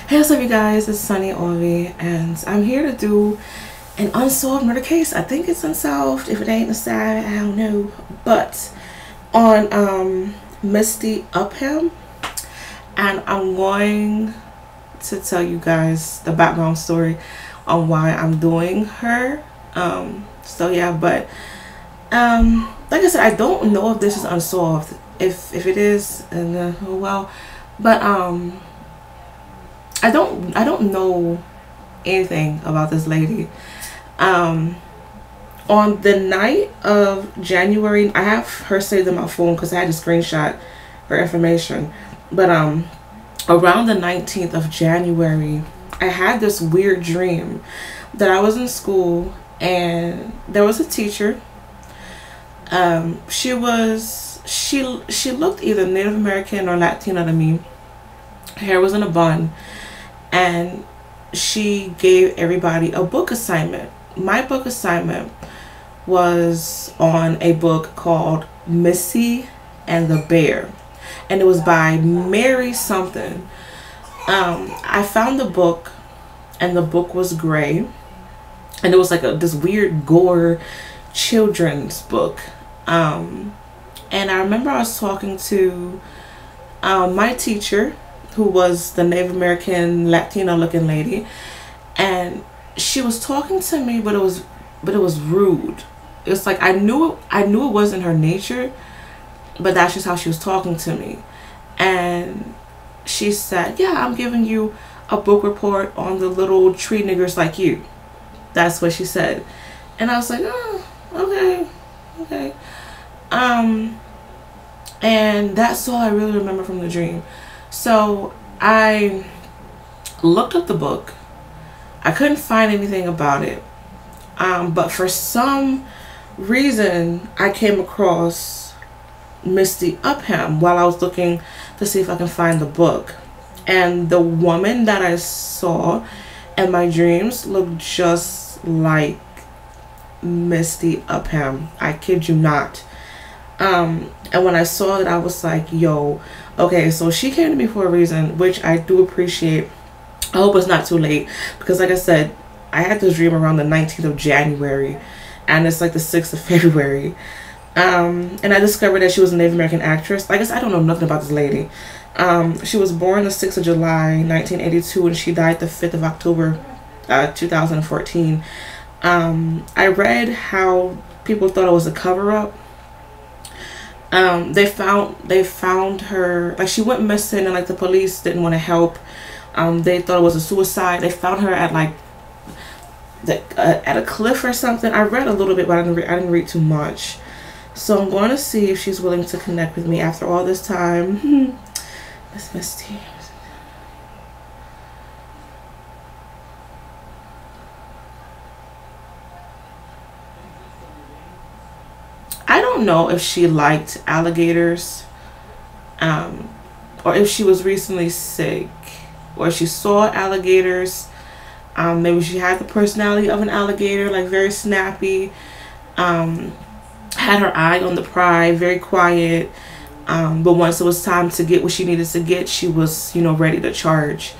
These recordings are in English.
Hey, what's up, you guys? It's Sunny Ovi, and I'm here to do an unsolved murder case. I think it's unsolved. If it ain't inside, I don't know. But on Misty Upham, and I'm going to tell you guys the background story on why I'm doing her. So yeah, but like I said, I don't know if this is unsolved. If it is, and oh well. But I don't know anything about this lady. On the night of January, I have her saved in my phone because I had to screenshot her information. But around the 19th of January, I had this weird dream that I was in school and there was a teacher. She looked either Native American or Latina to me. Hair was in a bun, and she gave everybody a book assignment. My book assignment was on a book called Misty and the Bear, and it was by Mary something. I found the book, and the book was gray, and it was like this weird gore children's book. And I remember I was talking to my teacher, who was the Native American Latino looking lady, and she was talking to me, but it was rude. It's like I knew it wasn't her nature, but that's just how she was talking to me. And she said, "Yeah, I'm giving you a book report on the little tree niggers like you." That's what she said. And I was like, "Oh, okay." And that's all I really remember from the dream. So I looked up the book. I couldn't find anything about it. But for some reason, I came across Misty Upham while I was looking to see if I can find the book. And the woman that I saw in my dreams looked just like Misty Upham. I kid you not. And when I saw it, I was like, yo, okay, so she came to me for a reason, which I do appreciate. I hope it's not too late, because like I said, I had this dream around the 19th of January, and it's like the 6th of February. And I discovered that she was a Native American actress. I guess I don't know nothing about this lady. She was born the 6th of July, 1982, and she died the 5th of October, 2014. I read how people thought it was a cover-up. They found her, like, she went missing, and like the police didn't want to help. They thought it was a suicide. They found her at like at a cliff or something. I read a little bit, but I didn't read too much. So I'm going to see if she's willing to connect with me after all this time. Miss Misty. I don't know if she liked alligators, or if she was recently sick, or if she saw alligators. Maybe she had the personality of an alligator, like very snappy, had her eye on the prize, very quiet, but once it was time to get what she needed to get, she was, ready to charge.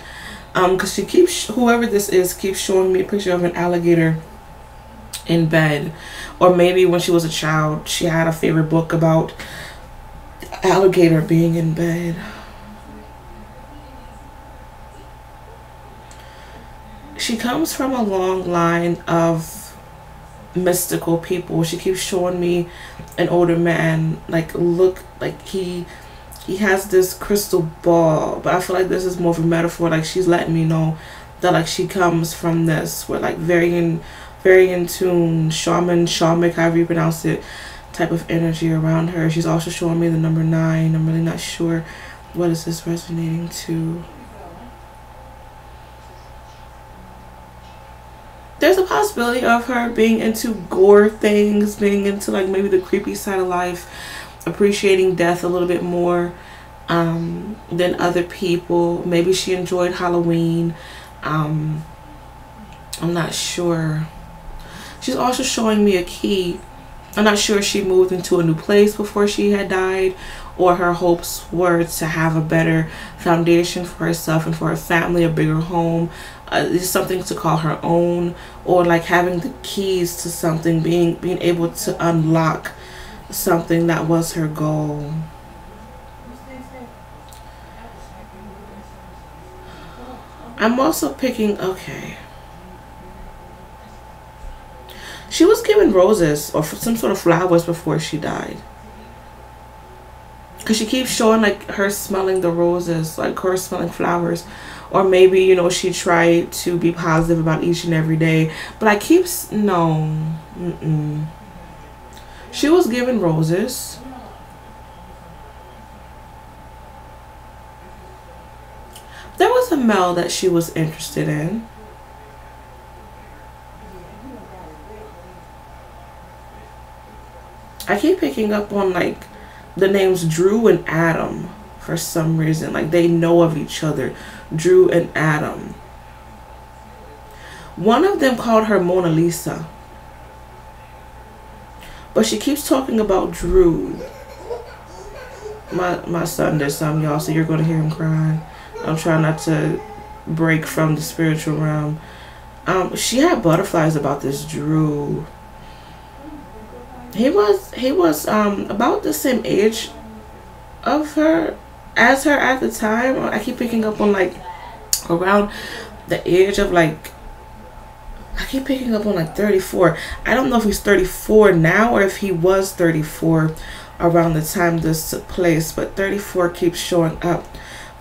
Because she keeps, whoever this is, keeps showing me a picture of an alligator in bed. Or maybe when she was a child, she had a favorite book about alligator being in bed. She comes from a long line of mystical people. She keeps showing me an older man, like, look like he has this crystal ball, but I feel like this is more of a metaphor. Like, she's letting me know that, like, she comes from this, with like very in tune, shamanic, however you pronounce it, type of energy around her. She's also showing me the number 9. I'm really not sure what is this resonating to. There's a possibility of her being into gore things, being into like maybe the creepy side of life, appreciating death a little bit more than other people. Maybe she enjoyed Halloween. I'm not sure. She's also showing me a key I'm not sure if she moved into a new place before she had died, or her hopes were to have a better foundation for herself and for her family, a bigger home, something to call her own, or like having the keys to something, being able to unlock something that was her goal. I'm also picking, okay, she was given roses or some sort of flowers before she died. Because she keeps showing like her smelling the roses, like her smelling flowers. Or maybe, you know, she tried to be positive about each and every day. But I keep, no. She was given roses. There was a male that she was interested in. I keep picking up on like the names Drew and Adam for some reason. Like they know of each other. Drew and Adam. One of them called her Mona Lisa. But she keeps talking about Drew. My son did something, y'all, so you're going to hear him crying. I'm trying not to break from the spiritual realm. She had butterflies about this Drew. He was about the same age of her as her at the time. I keep picking up on like around the age of like, I keep picking up on like 34. I don't know if he's 34 now or if he was 34 around the time this took place, but 34 keeps showing up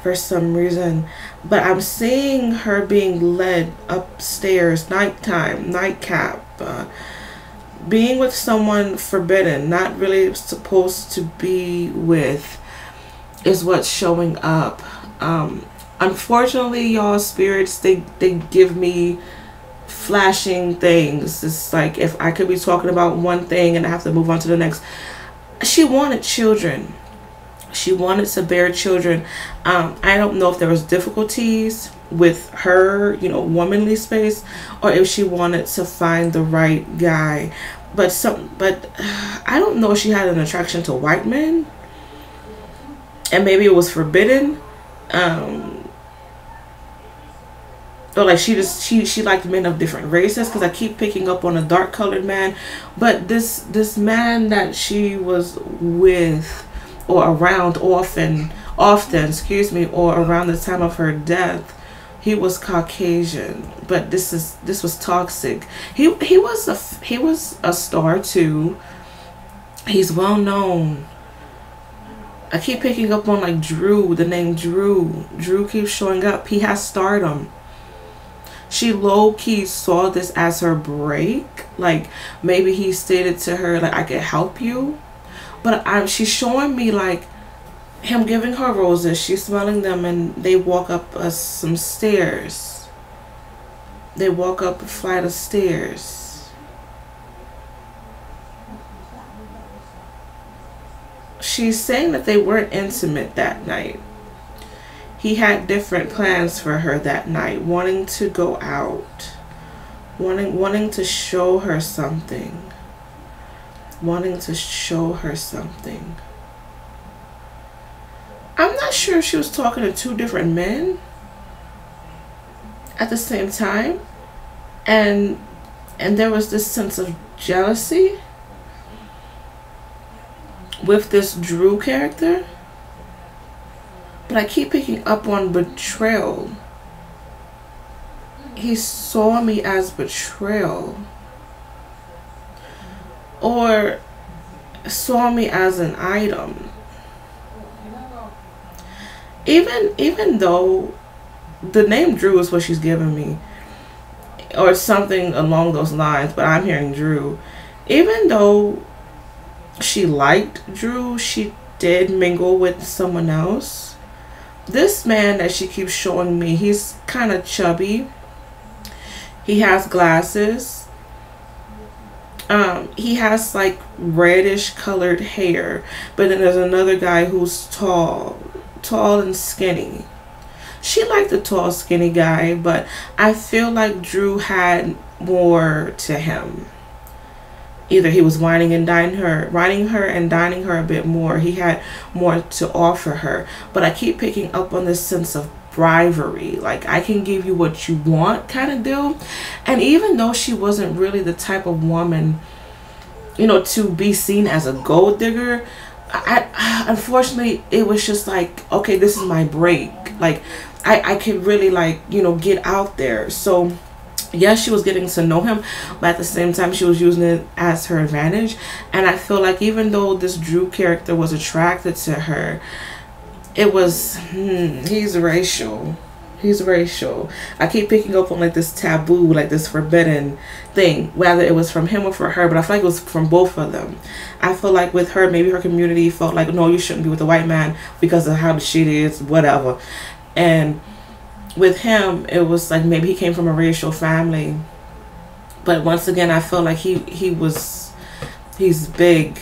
for some reason. But I'm seeing her being led upstairs, nighttime, nightcap, being with someone forbidden, not really supposed to be with, is what's showing up. Unfortunately, y'all, spirits, they give me flashing things. It's like if I could be talking about one thing and I have to move on to the next. She wanted children. She wanted to bear children. I don't know if there was difficulties with her, you know, womanly space, or if she wanted to find the right guy. But I don't know if she had an attraction to white men, and maybe it was forbidden. Or like she liked men of different races, because I keep picking up on a dark colored man. But this man that she was with or around often, excuse me, or around the time of her death, he was Caucasian. But this was toxic. He was a star too. He's well known. I keep picking up on like Drew, the name Drew. Drew keeps showing up. He has stardom. She low-key saw this as her break. Like maybe he stated to her like, I could help you. But she's showing me like him giving her roses. She's smelling them, and they walk up some stairs. They walk up a flight of stairs. She's saying that they weren't intimate that night. He had different plans for her that night, wanting to go out, wanting to show her something, I'm not sure if she was talking to two different men at the same time, and there was this sense of jealousy with this Drew character. But I keep picking up on betrayal. He saw me as betrayal. Or saw me as an item. Even though the name Drew is what she's giving me, or something along those lines, but I'm hearing Drew. Even though she liked Drew, she did mingle with someone else. This man that she keeps showing me, he's kind of chubby. He has glasses. He has like reddish colored hair. But then there's another guy who's tall and skinny. She liked the tall, skinny guy, but I feel like Drew had more to him. either he was whining her and dining her a bit more. He had more to offer her. But I keep picking up on this sense of bribery, like I can give you what you want kind of deal. And even though she wasn't really the type of woman, you know, to be seen as a gold digger, unfortunately it was just like, okay, this is my break. Like I could really, like, you know, get out there. So yes, she was getting to know him, but at the same time she was using it as her advantage. And I feel like even though this Drew character was attracted to her, it was he's racial. He's racial. I keep picking up on like this taboo, like this forbidden thing, whether it was from him or for her, but I feel like it was from both of them. I feel like with her, maybe her community felt like, no, you shouldn't be with a white man because of how the shit is, whatever. And with him, it was like maybe he came from a racial family. But once again, I feel like he's big.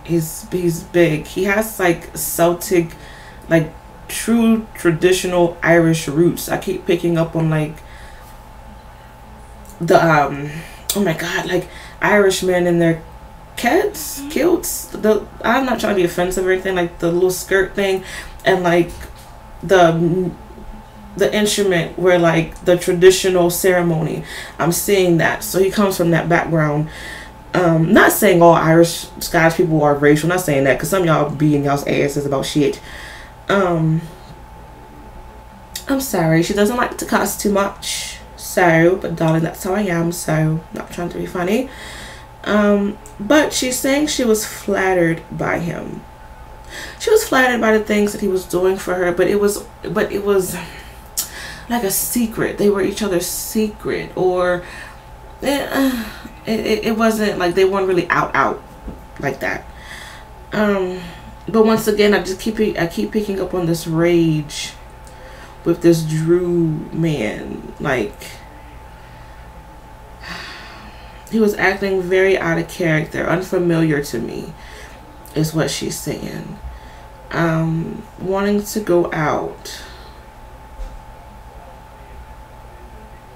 He's big. He has like Celtic, like true traditional Irish roots. I keep picking up on like the oh my god, like Irishmen in their kilts. I'm not trying to be offensive or anything, like the little skirt thing, and like the instrument where like the traditional ceremony. I'm seeing that. So he comes from that background. Not saying all Irish Scottish people are racial, not saying that, because some of y'all beating y'all's asses about shit. I'm sorry, she doesn't like to cuss too much, so, but darling, that's how I am, so not trying to be funny. But she's saying she was flattered by him. She was flattered by the things that he was doing for her, but it was like a secret. They were each other's secret, or it wasn't like they weren't really out like that. But once again, I keep picking up on this rage with this Drew man. Like, he was acting very out of character, unfamiliar to me, is what she's saying. Wanting to go out.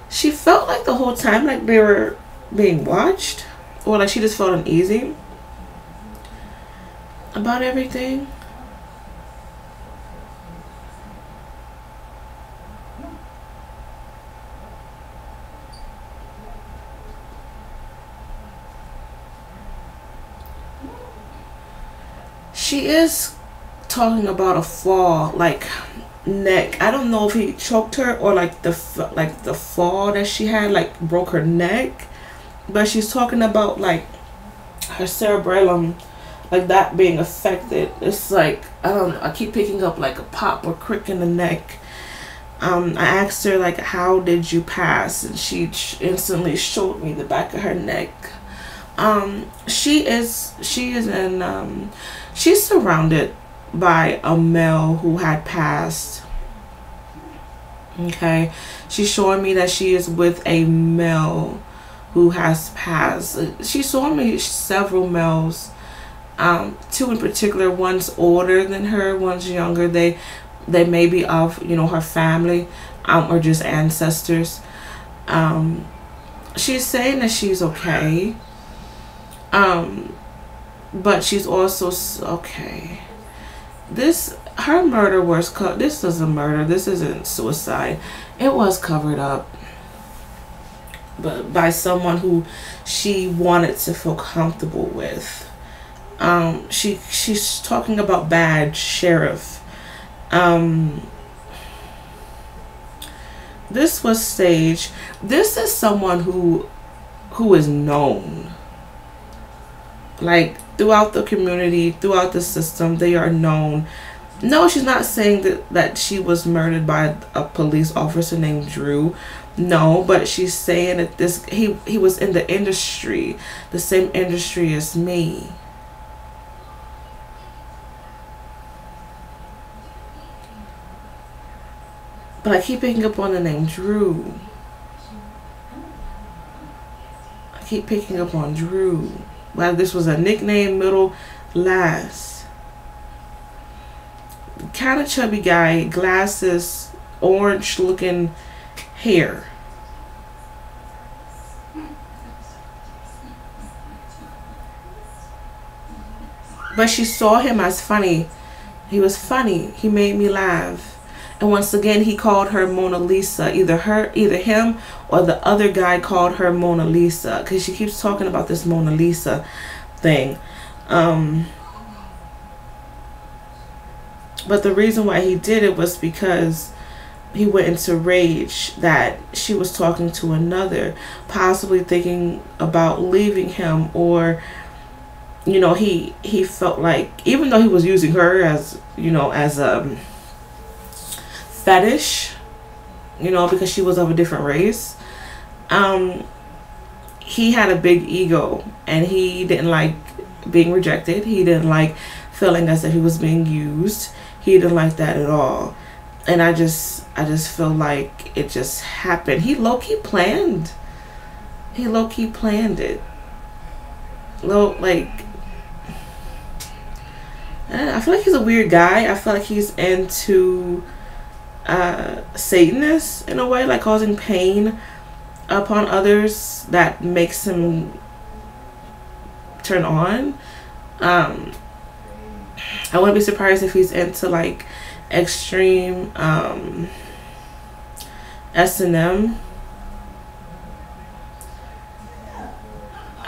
She felt like the whole time like they were being watched, or like she just felt uneasy about everything. She is talking about a fall, like neck. I don't know if he choked her or like the fall that she had like broke her neck, but she's talking about like her cerebellum, like that being affected. It's like, I don't know, I keep picking up like a pop or crick in the neck. I asked her like, how did you pass, and she instantly showed me the back of her neck. She's surrounded by a male who had passed. Okay, she's showing me that she is with a male who has passed. She's showing me several males, two in particular. One's older than her, one's younger. They may be of, you know, her family, or just ancestors. She's saying that she's okay, but she's also okay. Her murder was this is a murder. This isn't suicide. It was covered up, but by someone who she wanted to feel comfortable with. She's talking about Badge Sheriff. This was staged. This is someone who is known, like throughout the community, throughout the system. They are known. No, she's not saying that she was murdered by a police officer named Drew. No, but she's saying that he was in the industry, the same industry as me. But I keep picking up on the name Drew. I keep picking up on Drew. Well, this was a nickname, middle, last. Kind of chubby guy, glasses, orange looking hair. But she saw him as funny. He was funny. He made me laugh. And once again, he called her Mona Lisa. Either him or the other guy called her Mona Lisa, because she keeps talking about this Mona Lisa thing. But the reason why he did it was because he went into rage that she was talking to another, possibly thinking about leaving him, or he felt like, even though he was using her as as a fetish, because she was of a different race, he had a big ego, and he didn't like being rejected. He didn't like feeling as if he was being used. He didn't like that at all. And I just feel like it just happened. He low-key planned it. I feel like he's a weird guy. I feel like he's into Satanists in a way, like causing pain upon others that makes him turn on. I wouldn't be surprised if he's into like extreme S&M.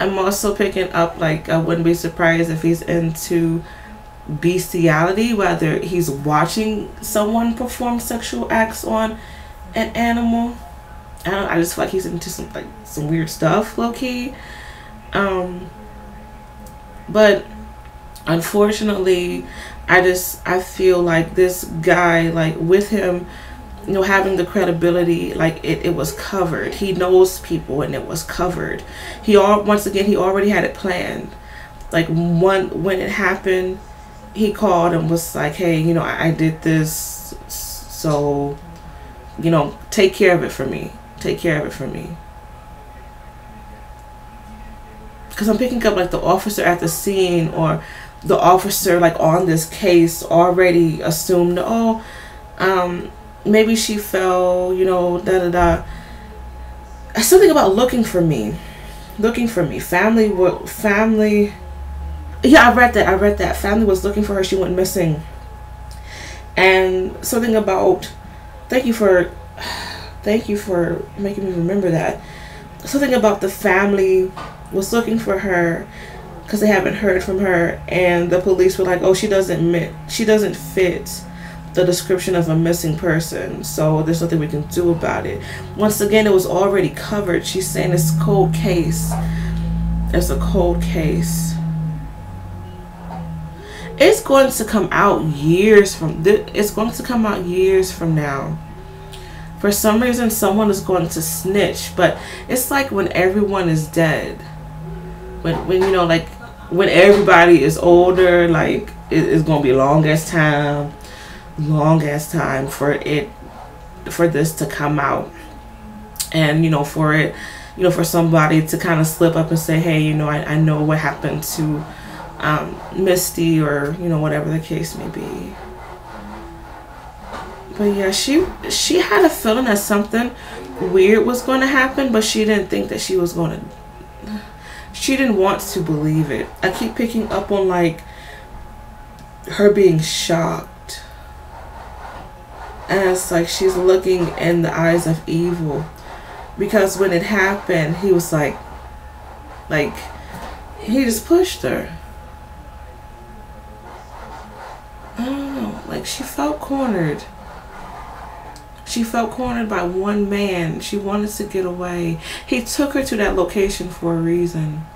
I'm also picking up, like, I wouldn't be surprised if he's into bestiality, whether he's watching someone perform sexual acts on an animal. I just feel like he's into some weird stuff, low-key. But unfortunately, I feel like this guy, like, with him, having the credibility, like, it was covered. He knows people, and it was covered. Once again, he already had it planned. Like, when it happened, he called and was like, hey, I did this, so, take care of it for me. Take care of it for me. Because I'm picking up, like, the officer at the scene, or the officer, like, on this case already assumed, maybe she fell, da-da-da. Something about looking for me. Family. Yeah, I read that. Family was looking for her. She went missing. And something about, thank you for making me remember that. Something about the family was looking for her because they haven't heard from her, and the police were like, oh, she doesn't fit the description of a missing person, so there's nothing we can do about it. Once again, it was already covered. She's saying it's a cold case. It's a cold case. It's going to come out years from now. For some reason, someone is going to snitch, but it's like when everyone is dead. When everybody is older, like, it's going to be long ass time for this to come out, and for somebody to kind of slip up and say, hey, I know what happened to Misty, or whatever the case may be. But yeah, she had a feeling that something weird was going to happen, but she didn't think that she didn't want to believe it. I keep picking up on, like, her being shocked, and it's like she's looking in the eyes of evil, because when it happened, he was like he just pushed her. I don't know, like, she felt cornered. She felt cornered by one man. She wanted to get away. He took her to that location for a reason.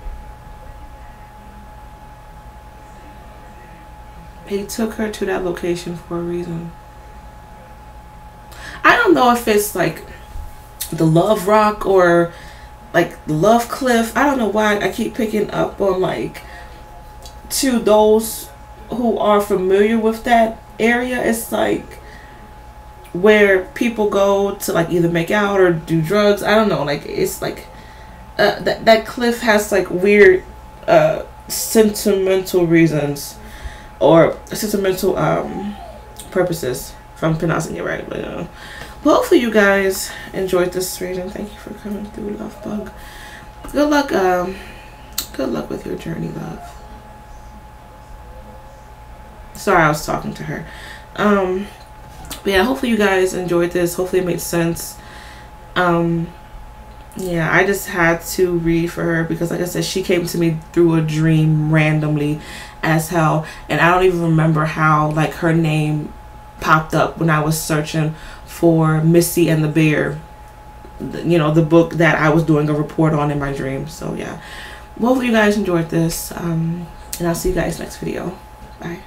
I don't know if it's like the Love Rock or like the Love Cliff. I don't know why I keep picking up on, like, to those who are familiar with that area. It's like where people go to, like, either make out or do drugs. I don't know, like, it's like that cliff has, like, weird sentimental reasons, or sentimental purposes, if I'm pronouncing it right. But hopefully you guys enjoyed this reading. Thank you for coming through, Love Bug. Good luck with your journey, love. Sorry, I was talking to her. But yeah, hopefully you guys enjoyed this. Hopefully it made sense. Yeah, I just had to read for her because, like I said, she came to me through a dream randomly as hell, and I don't even remember how like her name popped up when I was searching for Misty and the Bear, you know, the book that I was doing a report on in my dream. So yeah, well, hopefully you guys enjoyed this, and I'll see you guys next video. Bye.